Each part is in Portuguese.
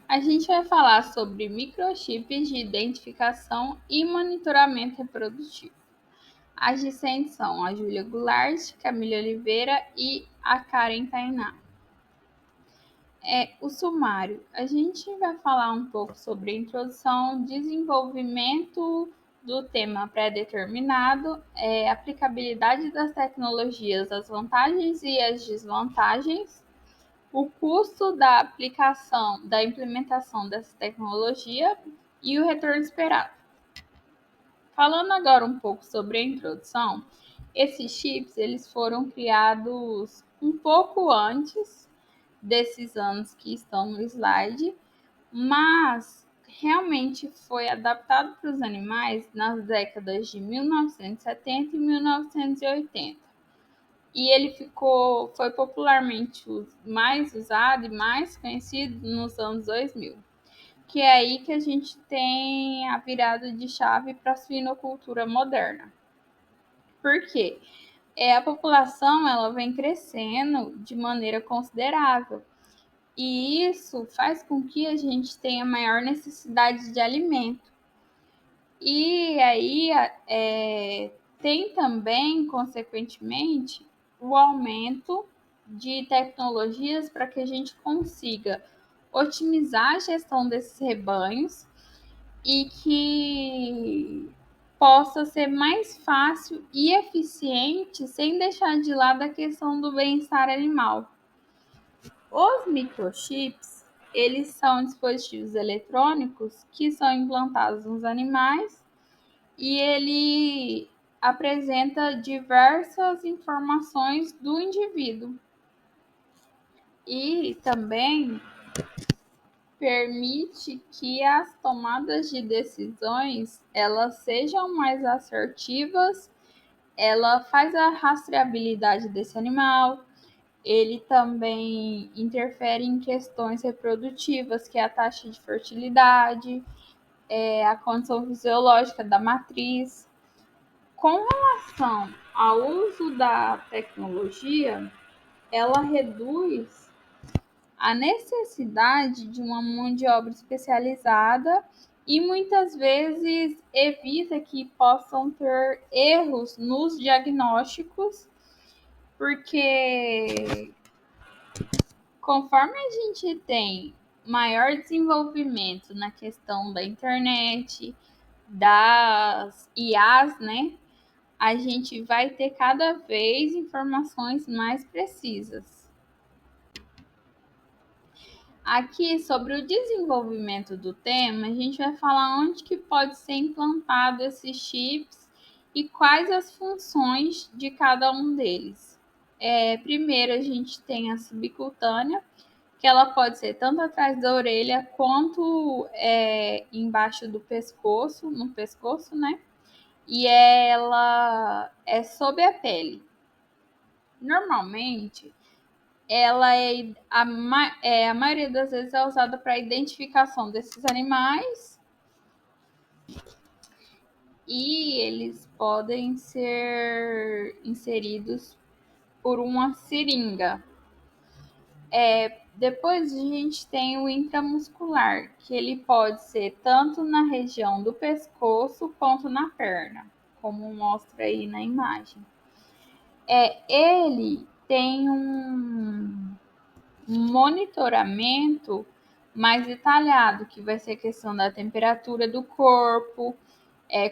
A gente vai falar sobre microchips de identificação e monitoramento reprodutivo. As discentes são a Júlia Goulart, Camila Oliveira e a Karen Tainá. O sumário. A gente vai falar um pouco sobre a introdução, desenvolvimento do tema pré-determinado, aplicabilidade das tecnologias, as vantagens e as desvantagens, o custo da aplicação, da implementação dessa tecnologia e o retorno esperado. Falando agora um pouco sobre a introdução, esses chips eles foram criados um pouco antes desses anos que estão no slide, mas realmente foi adaptado para os animais nas décadas de 1970 e 1980. E ele foi popularmente mais usado e mais conhecido nos anos 2000, que é aí que a gente tem a virada de chave para a suinocultura moderna. Por quê? A população ela vem crescendo de maneira considerável e isso faz com que a gente tenha maior necessidade de alimento. E aí tem também, consequentemente, o aumento de tecnologias para que a gente consiga otimizar a gestão desses rebanhos e que possa ser mais fácil e eficiente sem deixar de lado a questão do bem-estar animal. Os microchips, eles são dispositivos eletrônicos que são implantados nos animais e ele apresenta diversas informações do indivíduo e também permite que as tomadas de decisões elas sejam mais assertivas, ela faz a rastreabilidade desse animal, ele também interfere em questões reprodutivas, que é a taxa de fertilidade, a condição fisiológica da matriz. Com relação ao uso da tecnologia, ela reduz a necessidade de uma mão de obra especializada e muitas vezes evita que possam ter erros nos diagnósticos, porque conforme a gente tem maior desenvolvimento na questão da internet, das IAs, né? A gente vai ter cada vez informações mais precisas. Aqui, sobre o desenvolvimento do tema, a gente vai falar onde que pode ser implantado esses chips e quais as funções de cada um deles. Primeiro, a gente tem a subcutânea, que ela pode ser tanto atrás da orelha quanto embaixo do pescoço, no pescoço, né? E ela é sob a pele. Normalmente, ela a maioria das vezes é usada para identificação desses animais e eles podem ser inseridos por uma seringa. Depois a gente tem o intramuscular, que ele pode ser tanto na região do pescoço quanto na perna, como mostra aí na imagem. Ele tem um monitoramento mais detalhado, que vai ser a questão da temperatura do corpo,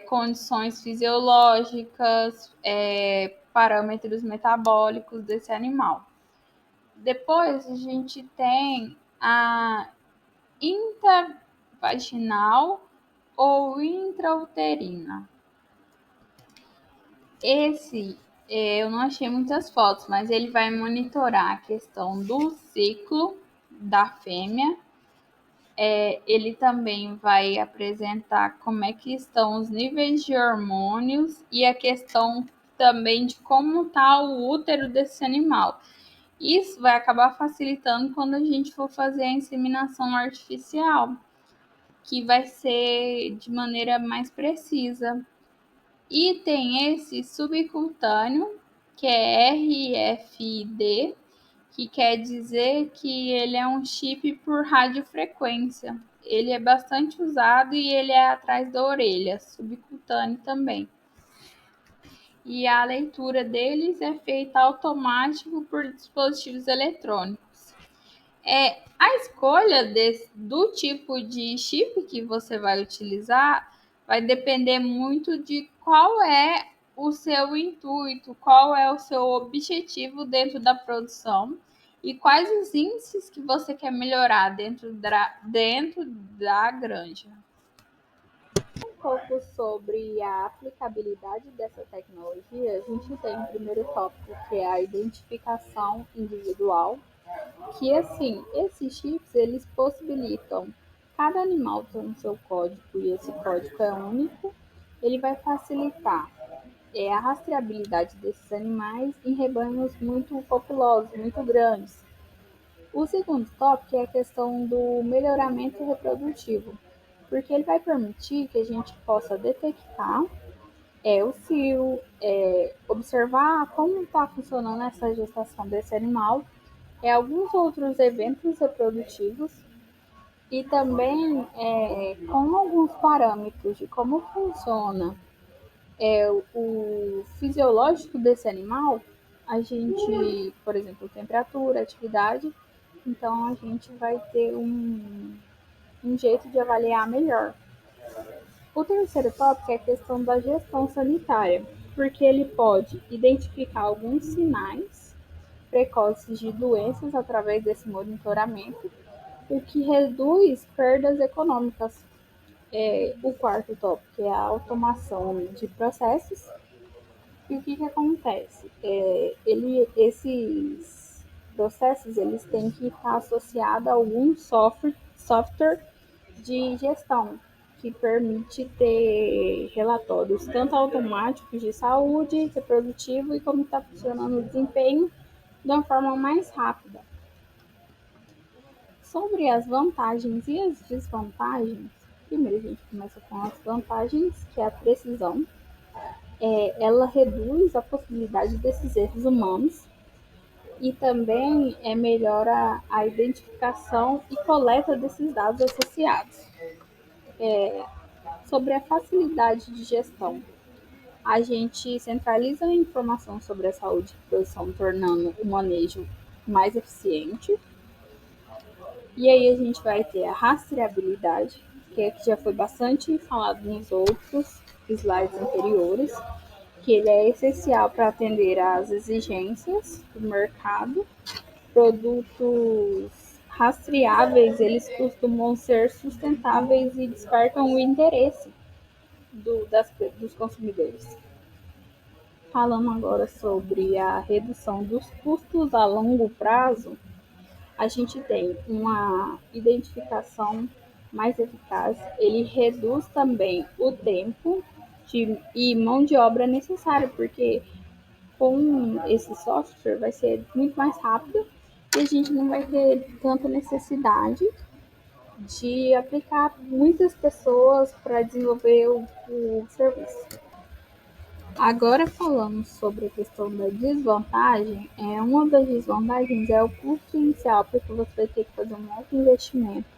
condições fisiológicas, parâmetros metabólicos desse animal. Depois a gente tem a intravaginal ou intrauterina. Esse eu não achei muitas fotos, mas ele vai monitorar a questão do ciclo da fêmea. Ele também vai apresentar como é que estão os níveis de hormônios e a questão também de como está o útero desse animal. Isso vai acabar facilitando quando a gente for fazer a inseminação artificial, que vai ser de maneira mais precisa. E tem esse subcutâneo, que é RFID, que quer dizer que ele é um chip por radiofrequência. Ele é bastante usado e ele é atrás da orelha, subcutâneo também. E a leitura deles é feita automático por dispositivos eletrônicos. A escolha do tipo de chip que você vai utilizar vai depender muito de qual é o seu intuito, qual é o seu objetivo dentro da produção e quais os índices que você quer melhorar dentro da granja. Um pouco sobre a aplicabilidade dessa tecnologia, a gente tem o primeiro tópico, que é a identificação individual, que assim, esses chips eles possibilitam cada animal ter um seu código e esse código é único. Ele vai facilitar a rastreabilidade desses animais em rebanhos muito populosos, muito grandes. O segundo tópico é a questão do melhoramento reprodutivo, porque ele vai permitir que a gente possa detectar o cio, observar como está funcionando essa gestação desse animal, alguns outros eventos reprodutivos e também com alguns parâmetros de como funciona o fisiológico desse animal, a gente, por exemplo, temperatura, atividade, então a gente vai ter um jeito de avaliar melhor. O terceiro tópico é a questão da gestão sanitária, porque ele pode identificar alguns sinais precoces de doenças através desse monitoramento, o que reduz perdas econômicas. O quarto tópico é a automação de processos. E o que acontece? Esses processos eles têm que estar associados a algum software de gestão que permite ter relatórios tanto automáticos de saúde, reprodutivo e como está funcionando o desempenho de uma forma mais rápida. Sobre as vantagens e as desvantagens, primeiro a gente começa com as vantagens, que é a precisão. Ela reduz a possibilidade desses erros humanos e também melhora a identificação e coleta desses dados associados. Sobre a facilidade de gestão, a gente centraliza a informação sobre a saúde e produção, tornando o manejo mais eficiente. E aí a gente vai ter a rastreabilidade, que já foi bastante falado nos outros slides anteriores, que ele é essencial para atender às exigências do mercado. Produtos rastreáveis, eles costumam ser sustentáveis e despertam o interesse dos consumidores. Falando agora sobre a redução dos custos a longo prazo, a gente tem uma identificação mais eficaz, ele reduz também o tempo e mão de obra necessária, porque com esse software vai ser muito mais rápido e a gente não vai ter tanta necessidade de aplicar muitas pessoas para desenvolver o serviço. Agora falando sobre a questão da desvantagem, uma das desvantagens é o custo inicial, porque você vai ter que fazer um alto investimento,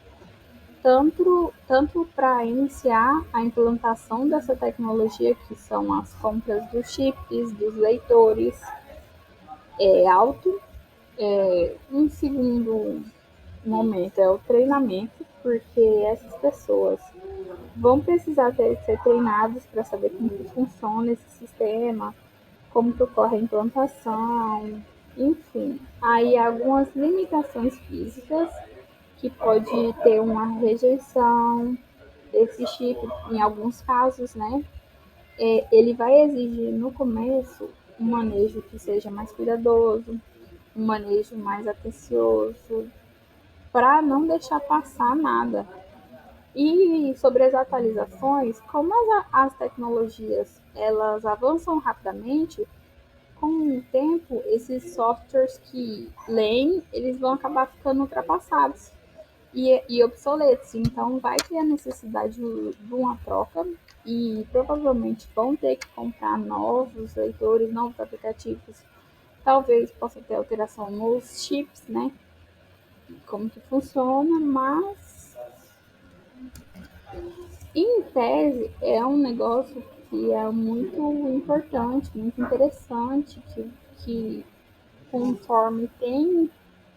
tanto para iniciar a implantação dessa tecnologia, que são as compras dos chips, dos leitores, alto. Um segundo momento é o treinamento, porque essas pessoas vão precisar ser treinadas para saber como que funciona esse sistema, como que ocorre a implantação, enfim. Aí algumas limitações físicas, que pode ter uma rejeição desse chip, em alguns casos, né? Ele vai exigir no começo um manejo que seja mais cuidadoso, um manejo mais atencioso, para não deixar passar nada. E sobre as atualizações, como as tecnologias elas avançam rapidamente, com o tempo esses softwares que leem, eles vão acabar ficando ultrapassados e obsoletos. Então vai ter a necessidade de uma troca e provavelmente vão ter que comprar novos leitores, novos aplicativos talvez possa ter alteração nos chips, né? Como que funciona, mas em tese é um negócio que é muito importante, muito interessante, que conforme tem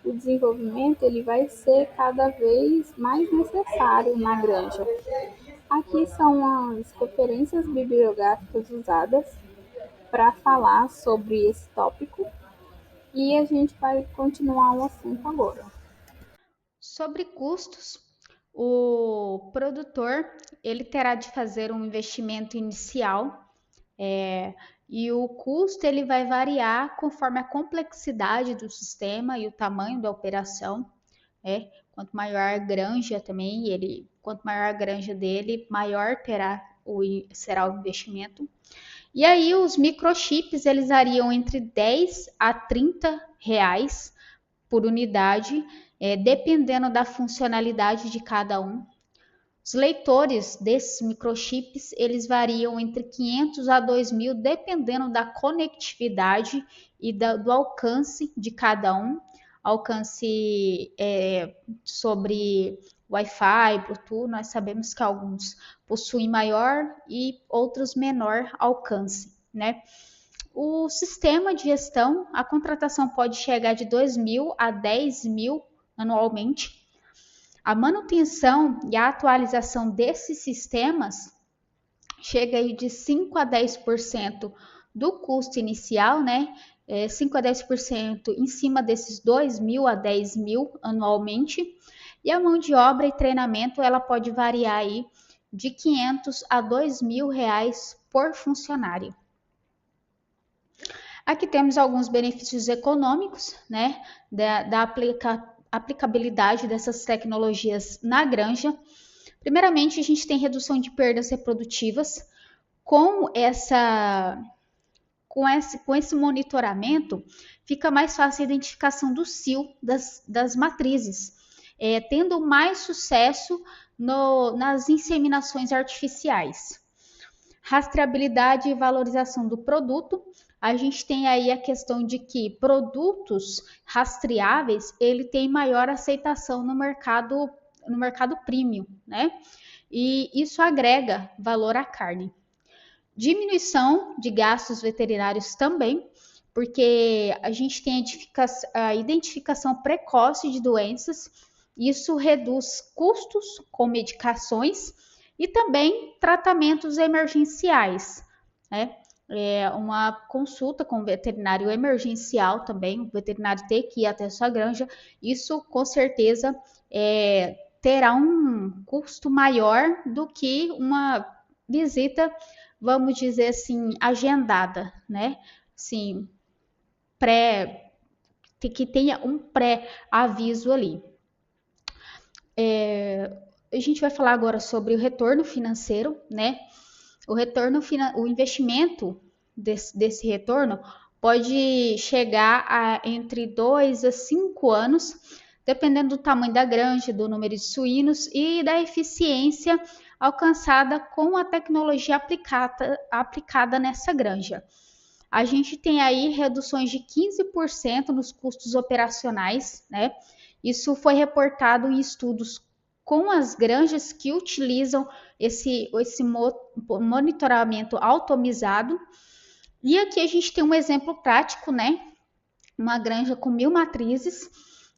o desenvolvimento, ele vai ser cada vez mais necessário na granja. Aqui são as referências bibliográficas usadas para falar sobre esse tópico e a gente vai continuar o assunto agora. Sobre custos, o produtor ele terá de fazer um investimento inicial, e o custo ele vai variar conforme a complexidade do sistema e o tamanho da operação. Quanto maior a granja também, quanto maior a granja dele, maior será o investimento. E aí os microchips eles variam entre 10 a 30 reais por unidade, dependendo da funcionalidade de cada um. Os leitores desses microchips, eles variam entre 500 a 2.000, dependendo da conectividade e do alcance de cada um. Alcance sobre Wi-Fi, Bluetooth, nós sabemos que alguns possuem maior e outros menor alcance, né? O sistema de gestão, a contratação pode chegar de 2.000 a 10.000 anualmente. A manutenção e a atualização desses sistemas chega aí de 5 a 10% do custo inicial, né? 5 a 10% em cima desses 2.000 a 10.000 anualmente. E a mão de obra e treinamento, ela pode variar aí de 500 a 2.000 reais por funcionário. Aqui temos alguns benefícios econômicos, né, da aplicabilidade dessas tecnologias na granja. Primeiramente, a gente tem redução de perdas reprodutivas. Com esse monitoramento, fica mais fácil a identificação do cio das matrizes, tendo mais sucesso nas inseminações artificiais. Rastreabilidade e valorização do produto. A gente tem aí a questão de que produtos rastreáveis, ele tem maior aceitação no mercado premium, né? E isso agrega valor à carne. Diminuição de gastos veterinários também, porque a gente tem a identificação precoce de doenças, isso reduz custos com medicações e também tratamentos emergenciais, né? Uma consulta com o veterinário emergencial também, o veterinário ter que ir até a sua granja, isso com certeza terá um custo maior do que uma visita, vamos dizer assim, agendada, né? Assim, que tenha um pré-aviso ali. A gente vai falar agora sobre o retorno financeiro, né? O investimento desse retorno pode chegar a entre 2 a 5 anos, dependendo do tamanho da granja, do número de suínos e da eficiência alcançada com a tecnologia aplicada nessa granja. A gente tem aí reduções de 15% nos custos operacionais, né? Isso foi reportado em estudos com as granjas que utilizam esse monitoramento automatizado. E aqui a gente tem um exemplo prático, né? Uma granja com 1.000 matrizes,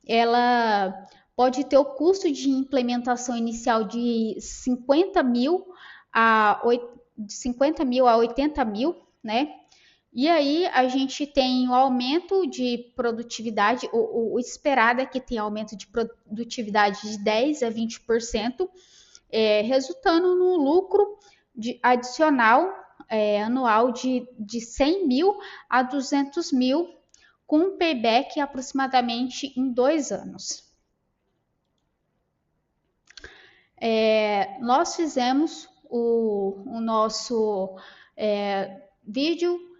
ela pode ter o custo de implementação inicial de 50.000 a 80.000, né? E aí a gente tem o aumento de produtividade, o esperado é que tenha aumento de produtividade de 10 a 20%, resultando no lucro adicional anual de 100.000 a 200.000, com um payback aproximadamente em 2 anos. Nós fizemos o nosso vídeo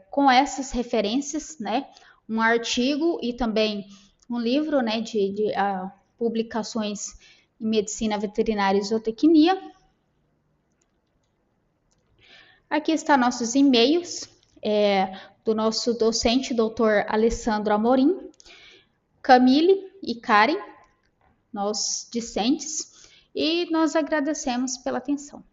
com essas referências, né? Um artigo e também um livro, né, de publicações em medicina veterinária e zootecnia. Aqui estão nossos e-mails. do nosso docente, doutor Alessandro Amorim, Camille e Karen, nós discentes, e nós agradecemos pela atenção.